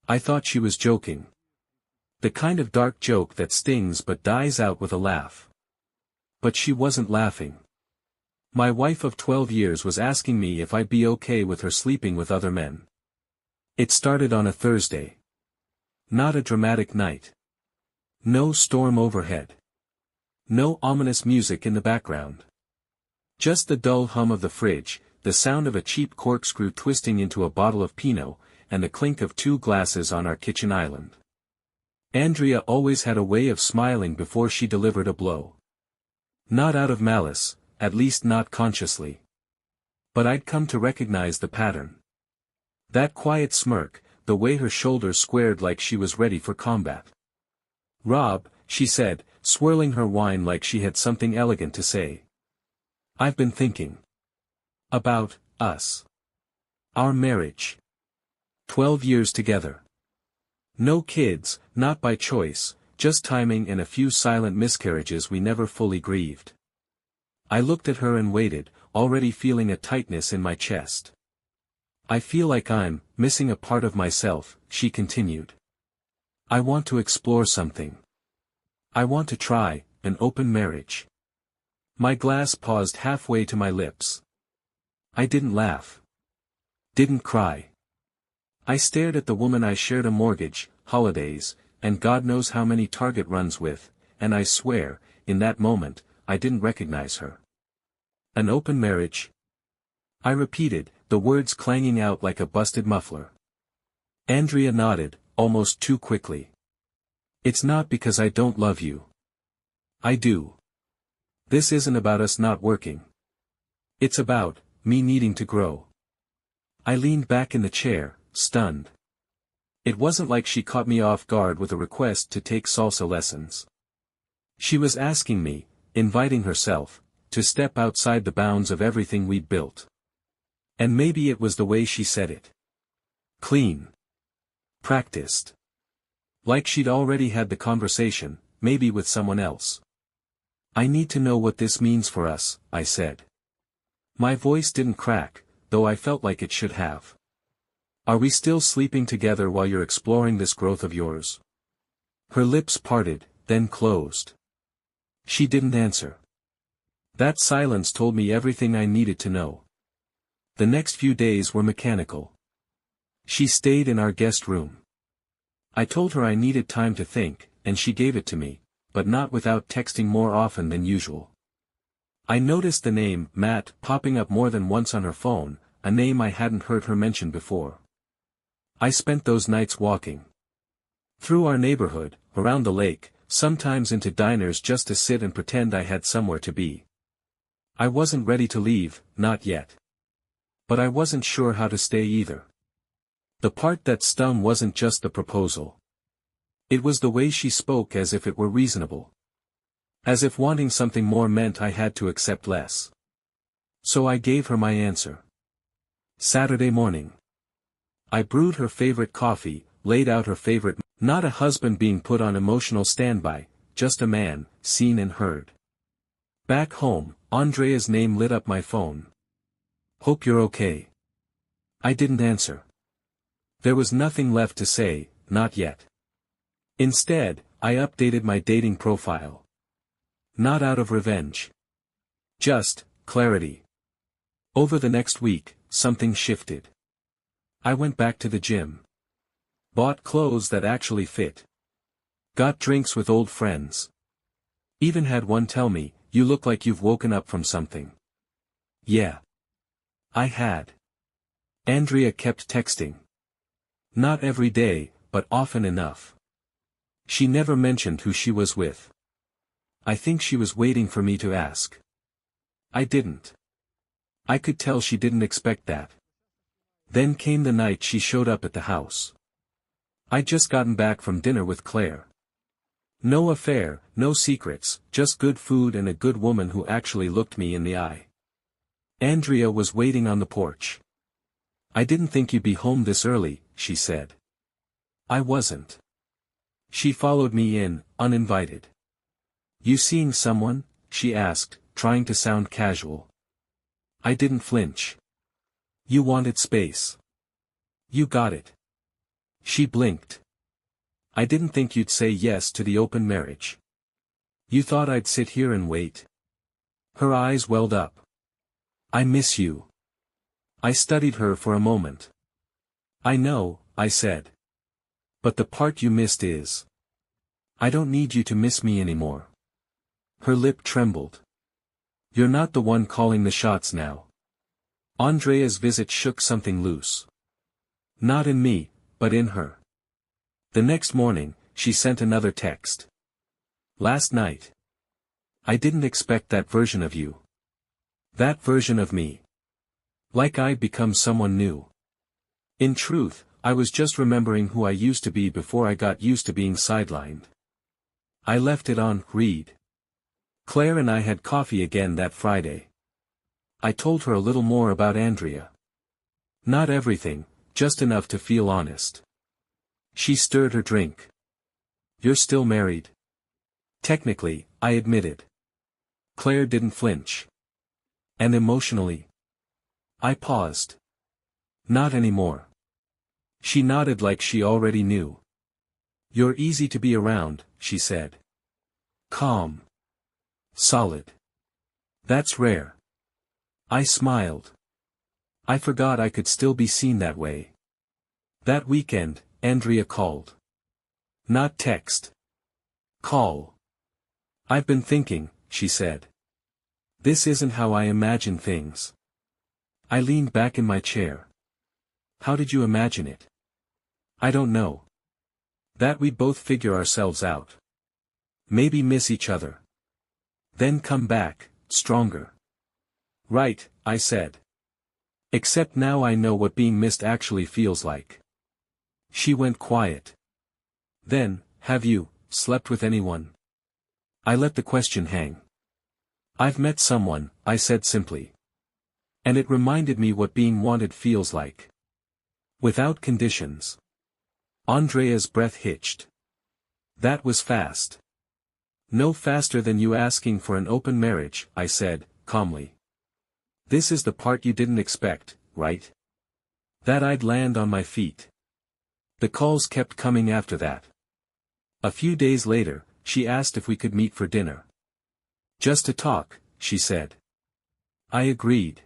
I thought she was joking. The kind of dark joke that stings but dies out with a laugh. But she wasn't laughing. My wife of 12 years was asking me if I'd be okay with her sleeping with other men. It started on a Thursday. Not a dramatic night. No storm overhead. No ominous music in the background. Just the dull hum of the fridge, the sound of a cheap corkscrew twisting into a bottle of Pinot, and the clink of 2 glasses on our kitchen island. Andrea always had a way of smiling before she delivered a blow. Not out of malice, at least not consciously. But I'd come to recognize the pattern. That quiet smirk, the way her shoulders squared like she was ready for combat. "Rob," she said, swirling her wine like she had something elegant to say. "I've been thinking. About us. Our marriage. 12 years together. No kids, not by choice, just timing and a few silent miscarriages we never fully grieved." I looked at her and waited, already feeling a tightness in my chest. "I feel like I'm missing a part of myself," she continued. "I want to explore something. I want to try an open marriage." My glass paused halfway to my lips. I didn't laugh. Didn't cry. I stared at the woman I shared a mortgage, holidays, and God knows how many Target runs with, and I swear, in that moment, I didn't recognize her. An open marriage? I repeated, the words clanging out like a busted muffler. Andrea nodded, almost too quickly. "It's not because I don't love you. I do. This isn't about us not working. It's about me needing to grow." I leaned back in the chair, stunned. It wasn't like she caught me off guard with a request to take salsa lessons. She was asking me, inviting herself, to step outside the bounds of everything we'd built. And maybe it was the way she said it. Clean. Practiced. Like she'd already had the conversation, maybe with someone else. "I need to know what this means for us," I said. My voice didn't crack, though I felt like it should have. "Are we still sleeping together while you're exploring this growth of yours?" Her lips parted, then closed. She didn't answer. That silence told me everything I needed to know. The next few days were mechanical. She stayed in our guest room. I told her I needed time to think, and she gave it to me, but not without texting more often than usual. I noticed the name, Matt, popping up more than once on her phone, a name I hadn't heard her mention before. I spent those nights walking through our neighborhood, around the lake, sometimes into diners just to sit and pretend I had somewhere to be. I wasn't ready to leave, not yet. But I wasn't sure how to stay either. The part that stung wasn't just the proposal. It was the way she spoke, as if it were reasonable. As if wanting something more meant I had to accept less. So I gave her my answer. Saturday morning. I brewed her favorite coffee, laid out her favorite. Not a husband being put on emotional standby, just a man, seen and heard. Back home, Andrea's name lit up my phone. "Hope you're okay." I didn't answer. There was nothing left to say, not yet. Instead, I updated my dating profile. Not out of revenge. Just clarity. Over the next week, something shifted. I went back to the gym. Bought clothes that actually fit. Got drinks with old friends. Even had one tell me, "You look like you've woken up from something." Yeah. I had. Andrea kept texting. Not every day, but often enough. She never mentioned who she was with. I think she was waiting for me to ask. I didn't. I could tell she didn't expect that. Then came the night she showed up at the house. I'd just gotten back from dinner with Claire. No affair, no secrets, just good food and a good woman who actually looked me in the eye. Andrea was waiting on the porch. "I didn't think you'd be home this early," she said. I wasn't. She followed me in, uninvited. "You seeing someone?" she asked, trying to sound casual. I didn't flinch. "You wanted space. You got it." She blinked. I didn't think you'd say yes to the open marriage. You thought I'd sit here and wait. Her eyes welled up. I miss you. I studied her for a moment. I know, I said. But the part you missed is. I don't need you to miss me anymore. Her lip trembled. You're not the one calling the shots now. Andrea's visit shook something loose. Not in me, but in her. The next morning, she sent another text. Last night. I didn't expect that version of you. That version of me. Like I'd become someone new. In truth, I was just remembering who I used to be before I got used to being sidelined. I left it on read. Claire and I had coffee again that Friday. I told her a little more about Andrea. Not everything, just enough to feel honest. She stirred her drink. You're still married? Technically, I admitted. Claire didn't flinch. And emotionally? I paused. Not anymore. She nodded like she already knew. You're easy to be around, she said. Calm. Solid. That's rare. I smiled. I forgot I could still be seen that way. That weekend, Andrea called. Not text. Call. I've been thinking, she said. This isn't how I imagine things. I leaned back in my chair. How did you imagine it? I don't know. That we both figure ourselves out. Maybe miss each other. Then come back, stronger. Right, I said. Except now I know what being missed actually feels like. She went quiet. Then, have you slept with anyone? I let the question hang. I've met someone, I said simply. And it reminded me what being wanted feels like. Without conditions. Andrea's breath hitched. That was fast. No faster than you asking for an open marriage, I said, calmly. This is the part you didn't expect, right? That I'd land on my feet. The calls kept coming after that. A few days later, she asked if we could meet for dinner. Just to talk, she said. I agreed.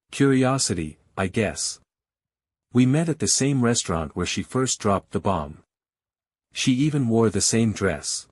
Curiosity, I guess. We met at the same restaurant where she first dropped the bomb. She even wore the same dress.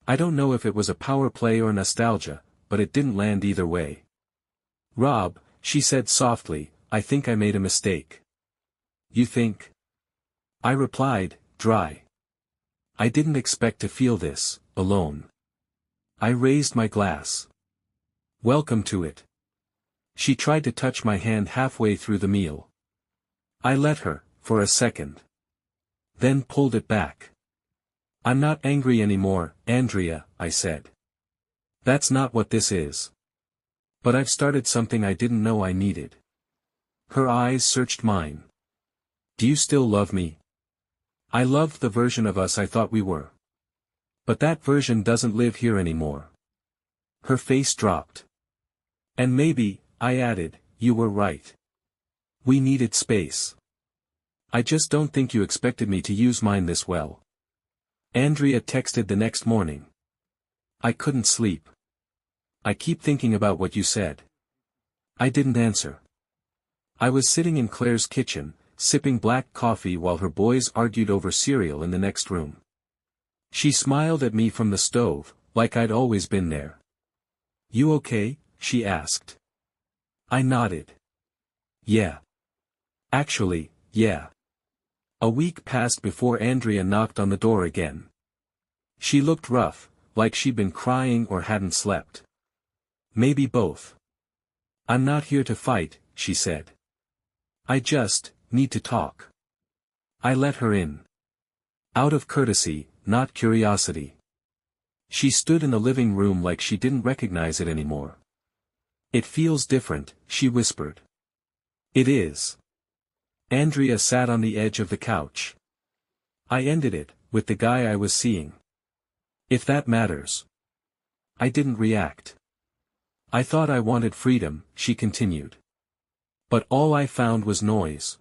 I don't know if it was a power play or nostalgia, but it didn't land either way. Rob, she said softly, I think I made a mistake. You think? I replied, dry. I didn't expect to feel this, alone. I raised my glass. Welcome to it. She tried to touch my hand halfway through the meal. I let her, for a second. Then pulled it back. I'm not angry anymore, Andrea, I said. That's not what this is. But I've started something I didn't know I needed. Her eyes searched mine. Do you still love me? I loved the version of us I thought we were. But that version doesn't live here anymore. Her face dropped. And maybe, I added, you were right. We needed space. I just don't think you expected me to use mine this well. Andrea texted the next morning. I couldn't sleep. I keep thinking about what you said. I didn't answer. I was sitting in Claire's kitchen, sipping black coffee while her boys argued over cereal in the next room. She smiled at me from the stove, like I'd always been there. You okay? She asked. I nodded. Yeah. Actually, yeah. A week passed before Andrea knocked on the door again. She looked rough, like she'd been crying or hadn't slept. Maybe both. I'm not here to fight, she said. I just need to talk. I let her in. Out of courtesy, not curiosity. She stood in the living room like she didn't recognize it anymore. It feels different, she whispered. It is. Andrea sat on the edge of the couch. I ended it, with the guy I was seeing. If that matters. I didn't react. I thought I wanted freedom, she continued. But all I found was noise.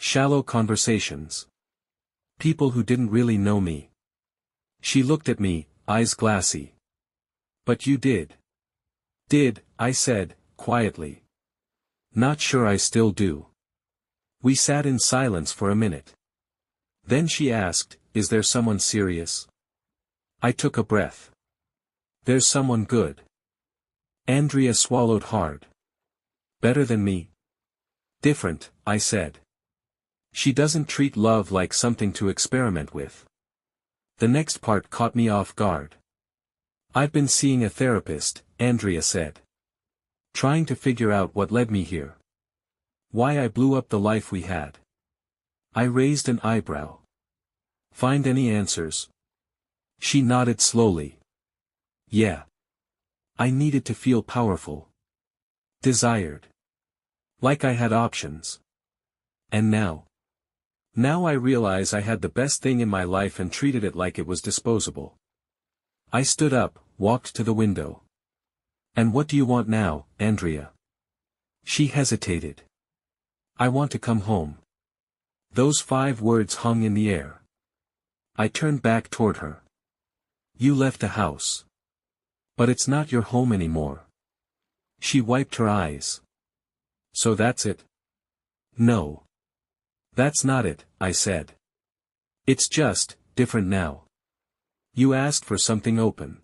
Shallow conversations. People who didn't really know me. She looked at me, eyes glassy. But you did. Did, I said, quietly. Not sure I still do. We sat in silence for a minute. Then she asked, is there someone serious? I took a breath. There's someone good. Andrea swallowed hard. Better than me? Different, I said. She doesn't treat love like something to experiment with. The next part caught me off guard. I've been seeing a therapist, Andrea said. Trying to figure out what led me here. Why I blew up the life we had. I raised an eyebrow. Find any answers? She nodded slowly. Yeah. I needed to feel powerful. Desired. Like I had options. And now? Now I realize I had the best thing in my life and treated it like it was disposable. I stood up, walked to the window. And what do you want now, Andrea? She hesitated. I want to come home. Those 5 words hung in the air. I turned back toward her. You left the house. But it's not your home anymore. She wiped her eyes. So that's it? No. That's not it, I said. It's just, different now. You asked for something open.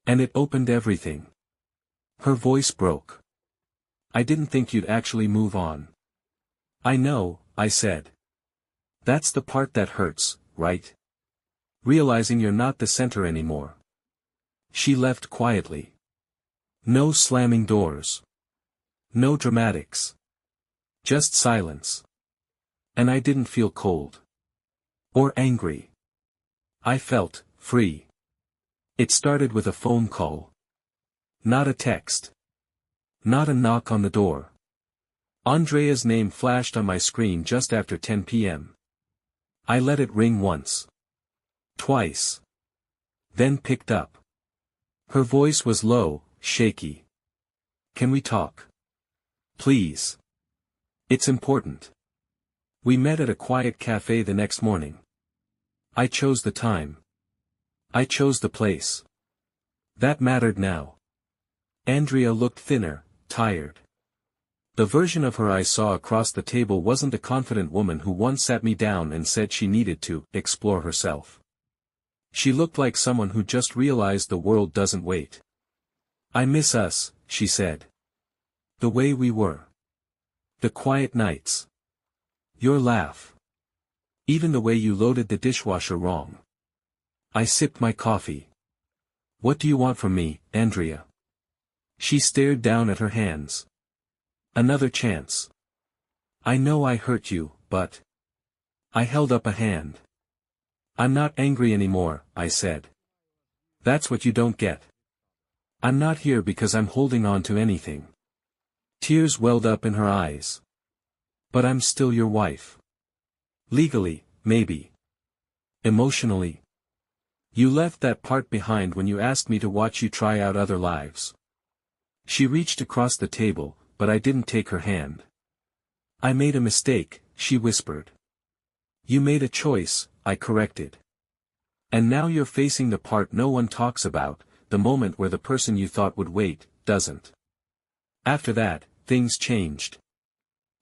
And it opened everything. Her voice broke. I didn't think you'd actually move on. I know, I said. That's the part that hurts, right? Realizing you're not the center anymore. She left quietly. No slamming doors. No dramatics. Just silence. And I didn't feel cold. Or angry. I felt free. It started with a phone call. Not a text. Not a knock on the door. Andrea's name flashed on my screen just after 10 p.m. I let it ring once. Twice. Then picked up. Her voice was low, shaky. Can we talk? Please. It's important. We met at a quiet cafe the next morning. I chose the time. I chose the place. That mattered now. Andrea looked thinner, tired. The version of her I saw across the table wasn't a confident woman who once sat me down and said she needed to explore herself. She looked like someone who just realized the world doesn't wait. I miss us, she said. The way we were. The quiet nights. Your laugh. Even the way you loaded the dishwasher wrong. I sipped my coffee. What do you want from me, Andrea? She stared down at her hands. Another chance. I know I hurt you, but... I held up a hand. I'm not angry anymore, I said. That's what you don't get. I'm not here because I'm holding on to anything. Tears welled up in her eyes. But I'm still your wife. Legally, maybe. Emotionally. You left that part behind when you asked me to watch you try out other lives. She reached across the table, but I didn't take her hand. I made a mistake, she whispered. You made a choice, I corrected. And now you're facing the part no one talks about, the moment where the person you thought would wait, doesn't. After that, things changed.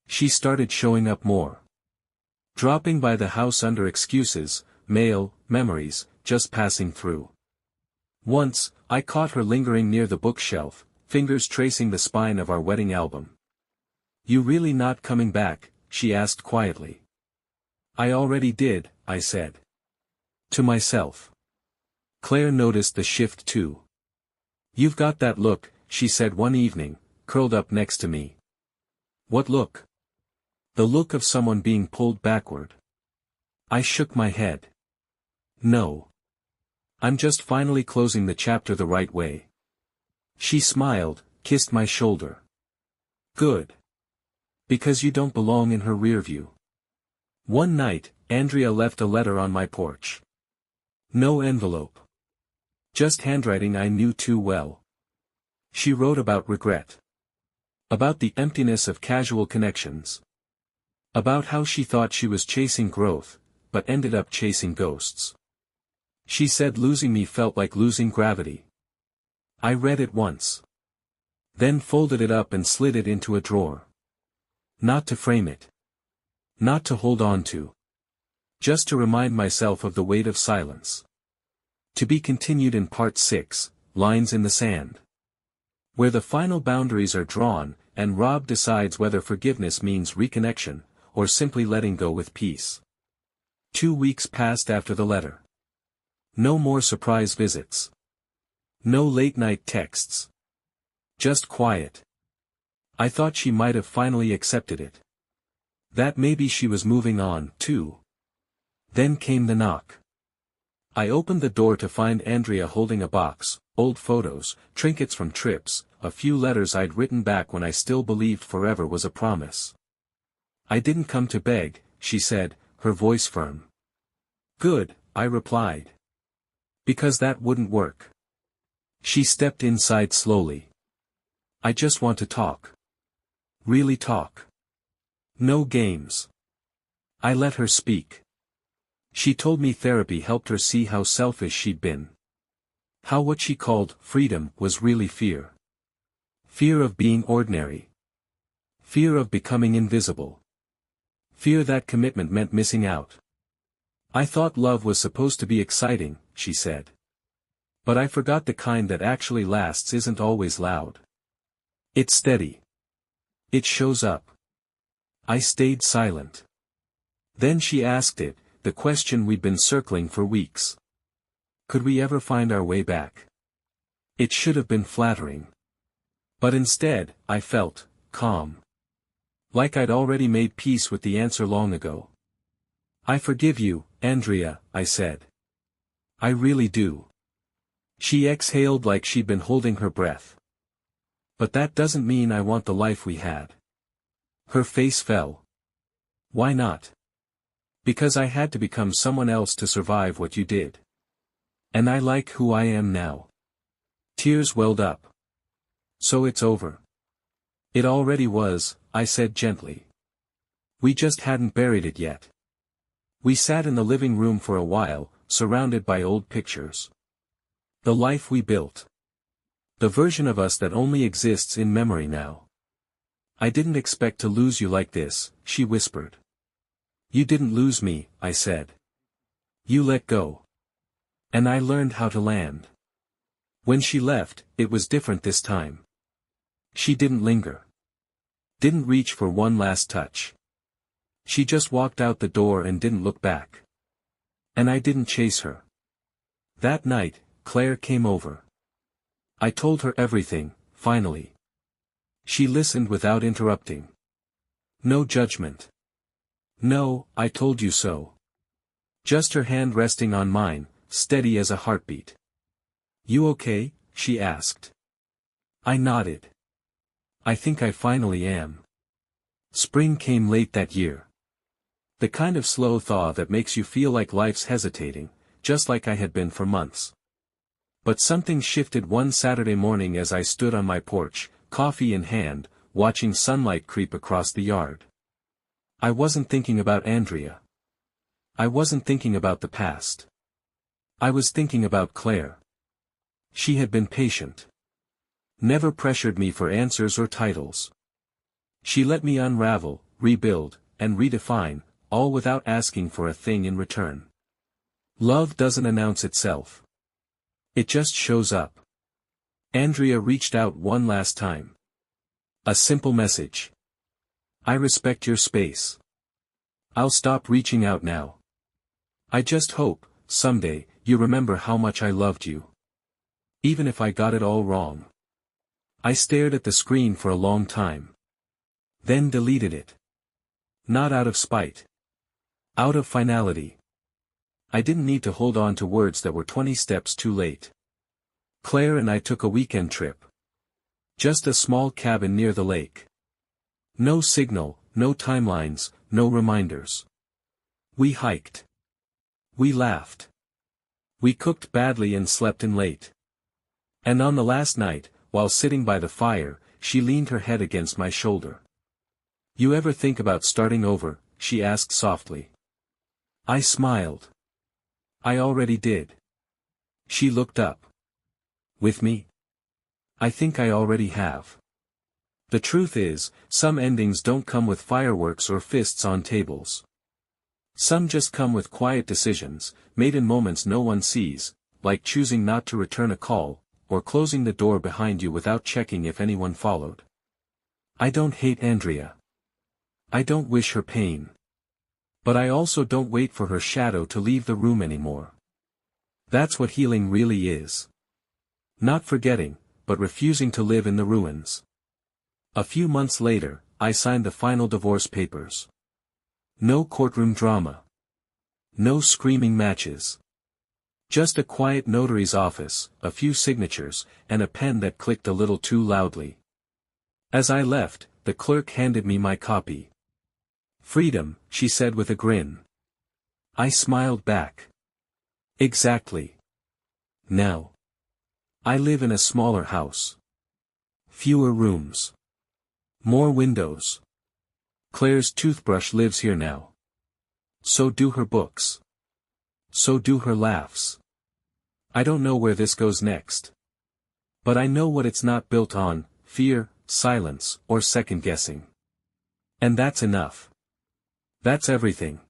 She started showing up more. Dropping by the house under excuses, mail, memories, just passing through. Once, I caught her lingering near the bookshelf, fingers tracing the spine of our wedding album. You really not coming back? She asked quietly. I already did, I said. To myself. Claire noticed the shift too. You've got that look, she said one evening, curled up next to me. What look? The look of someone being pulled backward. I shook my head. No. I'm just finally closing the chapter the right way. She smiled, kissed my shoulder. Good. Because you don't belong in her rear view. One night, Andrea left a letter on my porch. No envelope. Just handwriting I knew too well. She wrote about regret. About the emptiness of casual connections. About how she thought she was chasing growth, but ended up chasing ghosts. She said losing me felt like losing gravity. I read it once. Then folded it up and slid it into a drawer. Not to frame it. Not to hold on to. Just to remind myself of the weight of silence. To be continued in Part 6, Lines in the Sand. Where the final boundaries are drawn, and Rob decides whether forgiveness means reconnection, or simply letting go with peace. 2 weeks passed after the letter. No more surprise visits. No late-night texts. Just quiet. I thought she might have finally accepted it. That maybe she was moving on, too. Then came the knock. I opened the door to find Andrea holding a box, old photos, trinkets from trips, a few letters I'd written back when I still believed forever was a promise. I didn't come to beg, she said, her voice firm. Good, I replied. Because that wouldn't work. She stepped inside slowly. I just want to talk. Really talk. No games. I let her speak. She told me therapy helped her see how selfish she'd been. How what she called freedom was really fear. Fear of being ordinary. Fear of becoming invisible. Fear that commitment meant missing out. I thought love was supposed to be exciting, she said. But I forgot the kind that actually lasts isn't always loud. It's steady. It shows up. I stayed silent. Then she asked it, the question we'd been circling for weeks. Could we ever find our way back? It should have been flattering. But instead, I felt calm. Like I'd already made peace with the answer long ago. I forgive you, Andrea, I said. I really do. She exhaled like she'd been holding her breath. But that doesn't mean I want the life we had. Her face fell. Why not? Because I had to become someone else to survive what you did. And I like who I am now. Tears welled up. So it's over. It already was, I said gently. We just hadn't buried it yet. We sat in the living room for a while, surrounded by old pictures. The life we built. The version of us that only exists in memory now. I didn't expect to lose you like this, she whispered. You didn't lose me, I said. You let go. And I learned how to land. When she left, it was different this time. She didn't linger. Didn't reach for one last touch. She just walked out the door and didn't look back. And I didn't chase her. That night, Claire came over. I told her everything, finally. She listened without interrupting. No judgment. No, I told you so. Just her hand resting on mine, steady as a heartbeat. You okay? She asked. I nodded. I think I finally am. Spring came late that year. The kind of slow thaw that makes you feel like life's hesitating, just like I had been for months. But something shifted one Saturday morning as I stood on my porch, coffee in hand, watching sunlight creep across the yard. I wasn't thinking about Andrea. I wasn't thinking about the past. I was thinking about Claire. She had been patient. Never pressured me for answers or titles. She let me unravel, rebuild, and redefine, all without asking for a thing in return. Love doesn't announce itself. It just shows up. Andrea reached out one last time. A simple message. I respect your space. I'll stop reaching out now. I just hope, someday, you remember how much I loved you. Even if I got it all wrong. I stared at the screen for a long time. Then deleted it. Not out of spite. Out of finality. I didn't need to hold on to words that were 20 steps too late. Claire and I took a weekend trip. Just a small cabin near the lake. No signal, no timelines, no reminders. We hiked. We laughed. We cooked badly and slept in late. And on the last night, while sitting by the fire, she leaned her head against my shoulder. You ever think about starting over? She asked softly. I smiled. I already did. She looked up. With me? I think I already have. The truth is, some endings don't come with fireworks or fists on tables. Some just come with quiet decisions, made in moments no one sees, like choosing not to return a call, or closing the door behind you without checking if anyone followed. I don't hate Andrea. I don't wish her pain. But I also don't wait for her shadow to leave the room anymore. That's what healing really is. Not forgetting, but refusing to live in the ruins. A few months later, I signed the final divorce papers. No courtroom drama. No screaming matches. Just a quiet notary's office, a few signatures, and a pen that clicked a little too loudly. As I left, the clerk handed me my copy. Freedom, she said with a grin. I smiled back. Exactly. Now. I live in a smaller house. Fewer rooms. More windows. Claire's toothbrush lives here now. So do her books. So do her laughs. I don't know where this goes next. But I know what it's not built on: fear, silence, or second guessing. And that's enough. That's everything.